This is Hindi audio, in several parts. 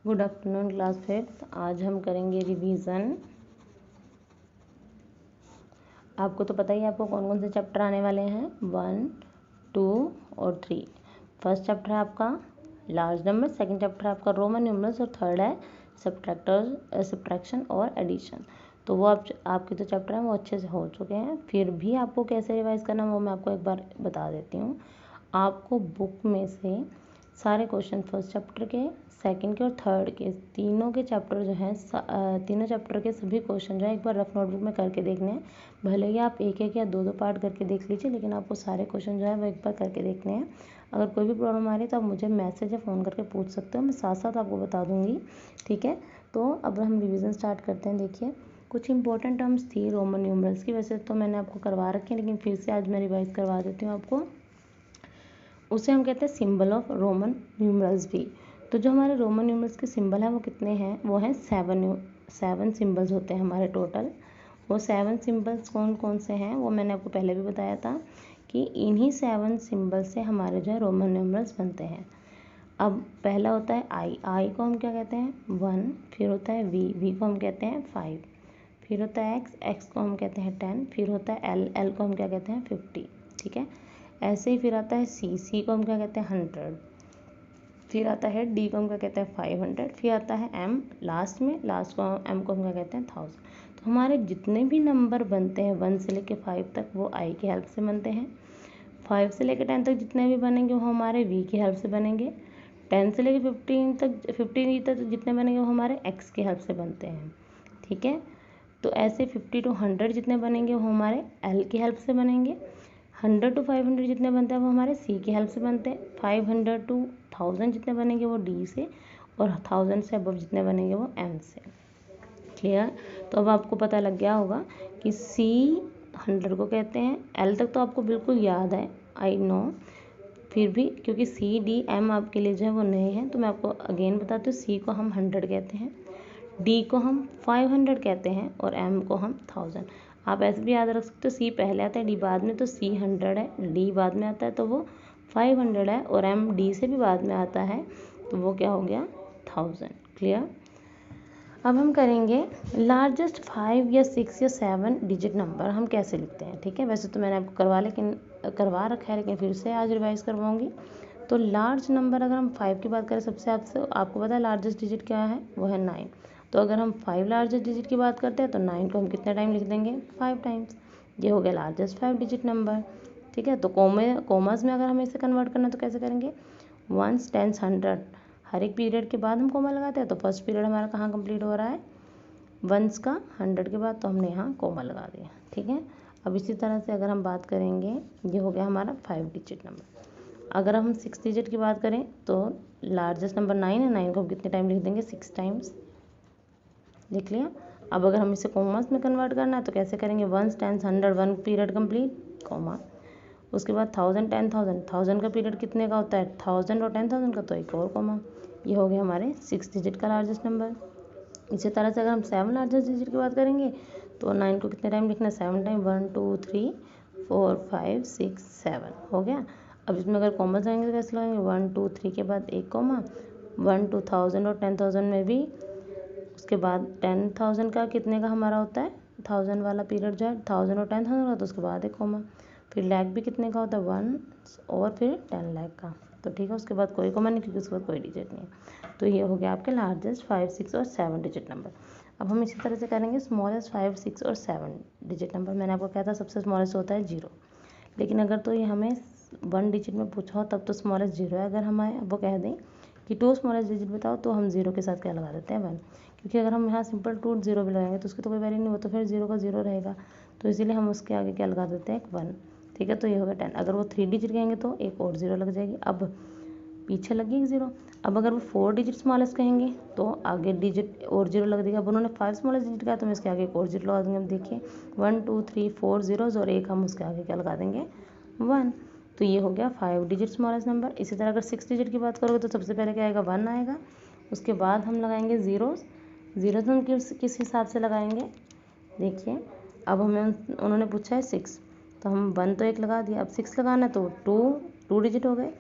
Good afternoon class 5th। आज हम करेंगे रिवीजन। आपको तो पता ही है आपको कौन कौन से चैप्टर आने वाले हैं, 1, 2 और 3। फर्स्ट चैप्टर है आपका लार्ज नंबर, सेकंड चैप्टर है आपका रोमन न्यूमरल्स और थर्ड है सब्ट्रैक्शन और एडिशन। तो वो आपके जो चैप्टर हैं वो अच्छे से हो चुके हैं। फिर भी आपको कैसे रिवाइज करना है वो मैं आपको एक बार बता देती हूँ। आपको बुक में से सारे क्वेश्चन फर्स्ट चैप्टर के, सेकंड के और थर्ड के तीनों के चैप्टर जो हैं तीनों चैप्टर के सभी क्वेश्चन जो है एक बार रफ नोटबुक में करके देखने हैं। भले ही आप एक एक या दो दो पार्ट करके देख लीजिए, लेकिन आपको सारे क्वेश्चन जो है वो एक बार करके देखने हैं। अगर कोई भी प्रॉब्लम आ रही है तो आप मुझे मैसेज या फ़ोन करके पूछ सकते हो, मैं साथ साथ आपको बता दूँगी। ठीक है, तो अब हम रिविज़न स्टार्ट करते हैं। देखिए, कुछ इंपॉर्टेंट टर्म्स थी रोमन न्यूमरल्स की, वैसे तो मैंने आपको करवा रखी है, लेकिन फिर से आज मैं रिवाइज़ करवा देती हूँ आपको। उसे हम कहते हैं सिंबल ऑफ रोमन न्यूमरल्स भी। तो जो हमारे रोमन न्यूमरल्स के सिंबल हैं वो कितने हैं, वो हैं 7 सिंबल्स होते हैं हमारे टोटल। वो 7 सिंबल्स कौन कौन से हैं वो मैंने आपको पहले भी बताया था कि इन्हीं 7 सिंबल्स से हमारे जो है रोमन न्यूमरल्स बनते हैं। अब पहला होता है आई को हम क्या कहते हैं 1, फिर होता है वी को हम कहते हैं 5, फिर होता है एक्स को हम कहते हैं 10, फिर होता है एल को हम क्या कहते हैं 50। ठीक है, ऐसे ही फिर आता है सी को हम क्या कहते हैं 100, फिर आता है डी को हम क्या कहते हैं 500, फिर आता है एम लास्ट को एम को हम क्या कहते हैं 1000। तो हमारे जितने भी नंबर बनते हैं 1 से लेकर 5 तक वो आई की हेल्प से बनते हैं। 5 से लेकर 10 तक जितने भी बनेंगे वो हमारे वी की हेल्प से बनेंगे। 10 से लेकर 15 तक जितने बनेंगे वो हमारे एक्स की हेल्प से बनते हैं। ठीक है, तो ऐसे 50 to 100 जितने बनेंगे वो हमारे एल की हेल्प से बनेंगे। 100 to 500 जितने बनते हैं वो हमारे सी की हेल्प से बनते हैं। 500 to 1000 जितने बनेंगे वो डी से, और 1000 से अबव जितने बनेंगे वो एम से। क्लियर, तो अब आपको पता लग गया होगा कि सी 100 को कहते हैं। एल तक तो आपको बिल्कुल याद है, आई नो, फिर भी क्योंकि सी डी एम आपके लिए जो है वो नए हैं तो मैं आपको अगेन बताती हूँ। सी को हम 100 कहते हैं, डी को हम 500 कहते हैं और एम को हम 1000। आप ऐसे भी याद रख सकते हो, सी पहले आता है डी बाद में, तो सी 100 है, डी बाद में आता है तो वो 500 है, और एम डी से भी बाद में आता है तो वो क्या हो गया 1000। क्लियर, अब हम करेंगे लार्जेस्ट 5 या 6 या 7 डिजिट नंबर हम कैसे लिखते हैं। ठीक है, वैसे तो मैंने आपको करवा रखा है, लेकिन फिर से आज रिवाइज करवाऊँगी। तो लार्ज नंबर अगर हम 5 की बात करें, सबसे आपको पता है लार्जेस्ट डिजिट क्या है, वो है 9। तो अगर हम 5 लार्जेस्ट डिजिट की बात करते हैं तो 9 को हम कितने टाइम लिख देंगे, 5 टाइम्स। ये हो गया लार्जेस्ट 5 डिजिट नंबर। ठीक है, तो कोमास में अगर हमें इसे कन्वर्ट करना है तो कैसे करेंगे, 1, 10, 100, हर एक पीरियड के बाद हम कोमा लगाते हैं। तो फर्स्ट पीरियड हमारा कहाँ कंप्लीट हो रहा है, 1s का 100 के बाद, तो हमने यहाँ कोमा लगा दिया। ठीक है, अब इसी तरह से अगर हम बात करेंगे, ये हो गया हमारा 5 डिजिट नंबर। अगर हम 6 डिजिट की बात करें तो लार्जेस्ट नंबर 9 है, 9 को हम कितने टाइम लिख देंगे, 6 टाइम्स। लिख लिया। अब अगर हम इसे कोमास में कन्वर्ट करना है तो कैसे करेंगे, 1, 10, 100, 1 पीरियड कंप्लीट कोमा, उसके बाद 1000, 10,000, 1000 का पीरियड कितने का होता है, 1000 और 10,000 का, तो एक और कोमा। ये हो गया हमारे 6 डिजिट का लार्जेस्ट नंबर। इसी तरह से अगर हम 7 लार्जेस्ट डिजिट की बात करेंगे तो 9 को कितने टाइम लिखना है, 7 टाइम, 1, 2, 3, 4, 5, 6, 7 हो गया। अब इसमें अगर कॉमा लगाएंगे तो कैसे लगाएंगे, 1, 2, 3 के बाद एक कॉमा, 1, 2000 और 10,000 में भी, उसके बाद 10,000 का कितने का हमारा होता है, 1000 वाला पीरियड जो है 1000 और 10,000 का, तो उसके बाद एक कॉमा। फिर लाख भी कितने का होता है, 1 और फिर 10 लाख का। तो ठीक है, उसके बाद कोई कॉमा नहीं क्योंकि उसके बाद कोई डिजिट नहीं है। तो ये हो गया आपके लार्जेस्ट 5, 6 और 7 डिजिट नंबर। अब हम इसी तरह से करेंगे स्मॉलेस्ट 5, 6 और 7 डिजिट नंबर। मैंने आपको कहा था सबसे स्मॉलेस्ट होता है 0, लेकिन अगर तो ये हमें 1 डिजिट में पूछा हो तब तो स्मॉलेस्ट 0 है। अगर हमें वो कह दें कि 2 स्मॉलेस्ट डिजिट बताओ तो हम 0 के साथ क्या लगा देते हैं, 1, क्योंकि अगर हम यहाँ सिंपल 2 0 भी लगाएंगे तो उसकी तो कोई वैल्यू नहीं, वो तो फिर 0 का 0 रहेगा, तो इसीलिए हम उसके आगे क्या लगा देते हैं, 1। ठीक है, तो ये होगा 10। अगर वो 3 डिजिट कहेंगे तो एक और 0 लग जाएगी, अब पीछे लगी एक 0। अब अगर वो 4 डिजिट स्मॉलेस्ट कहेंगे तो आगे डिजिट और 0 लग देगा। अब उन्होंने 5 स्मॉलेस्ट डिजिट कहा तो हम इसके आगे एक और 0 लगा देंगे। अब देखिए 1, 2, 3, 4 zeros और एक हम उसके आगे क्या लगा देंगे, 1। तो ये हो गया 5 डिजिट स्मॉलेस्ट नंबर। इसी तरह अगर 6 डिजिट की बात करोगे तो सबसे पहले क्या आएगा, 1 आएगा, उसके बाद हम लगाएंगे जीरोस हम किस हिसाब से लगाएंगे, देखिए अब हमें उन्होंने पूछा है 6, तो हम 1 तो एक लगा दिया, अब 6 लगाना है तो 2 डिजिट हो गए,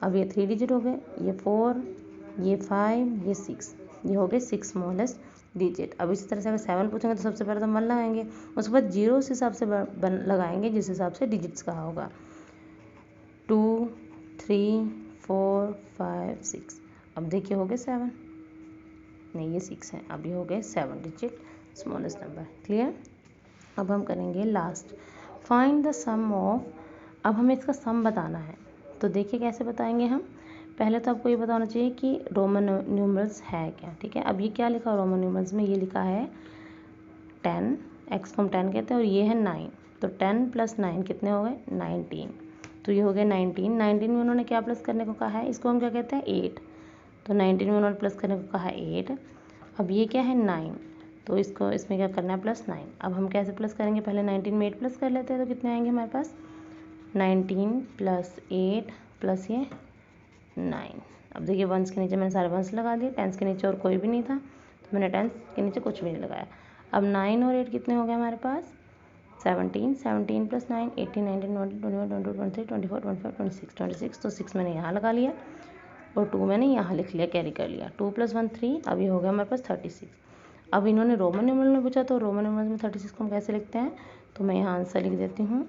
अब ये 3 डिजिट हो गए, ये 4, ये 5, ये 6, ये हो गए 6 स्मॉलेस्ट डिजिट। अब इसी तरह से अगर 7 पूछेंगे तो सबसे पहले तो 1 लगाएंगे, उसके बाद 0 उस हिसाब से लगाएंगे जिस हिसाब से डिजिट्स कहा होगा। 2, 3, 4, 5, 6। अब देखिए हो गए 7, नहीं ये 6 है, अब ये हो गए 7 डिजिट स्मॉलेस्ट नंबर। क्लियर। अब हम करेंगे last, find the sum of. अब हमें इसका सम बताना है, तो देखिए कैसे बताएंगे हम। पहले तो आपको ये बताना चाहिए कि रोमन न्यूमरल्स है क्या। ठीक है, अब ये क्या लिखा है रोमन न्यूमरल्स में, ये लिखा है 10, x को हम 10 कहते हैं, और ये है 9, तो 10 + 9 कितने हो गए 19, तो ये हो गए 19। 19 में उन्होंने क्या प्लस करने को कहा है, इसको हम क्या कहते हैं 8, तो 19 में उन्होंने प्लस करने को कहा है 8। अब ये क्या है 9, तो इसको इसमें क्या करना है +9। अब हम कैसे प्लस करेंगे, पहले 19 में 8 प्लस कर लेते हैं, तो कितने आएंगे हमारे पास 19 + 8 + ये 9। अब देखिए वंस के नीचे मैंने सारे वंस लगा दिए, टेंस के नीचे और कोई भी नहीं था तो मैंने टेंस के नीचे कुछ भी नहीं लगाया। अब 9 और 8 कितने हो गए हमारे पास 17, 17 + 9 18, 19, 20, 21, 22, 23, 24, 25, 26, 26, तो 6 मैंने यहाँ लगा लिया और 2 मैंने यहाँ लिख लिया, कैरी कर लिया। 2 + 1 3, अब ये हो गया हमारे पास 36। अब इन्होंने रोमन न्यूमरल में पूछा, तो रोमन न्यूमरल में 36 को हम कैसे लिखते हैं, तो मैं यहाँ आंसर लिख देती हूँ।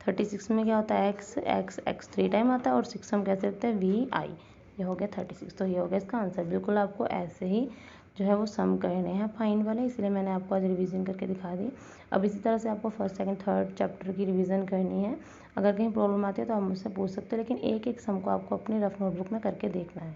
36 में क्या होता है x 3 टाइम आता है, और 6 हम कैसे लिखते हैं VI, ये हो गया 36, तो ये हो गया इसका आंसर। बिल्कुल आपको ऐसे ही जो है वो सम करने हैं फाइंड वाले, इसलिए मैंने आपको आज रिवीजन करके दिखा दी। अब इसी तरह से आपको फर्स्ट सेकंड थर्ड चैप्टर की रिवीजन करनी है। अगर कहीं प्रॉब्लम आती है तो आप मुझसे पूछ सकते हैं, लेकिन एक एक सम को आपको अपनी रफ नोटबुक में करके देखना है।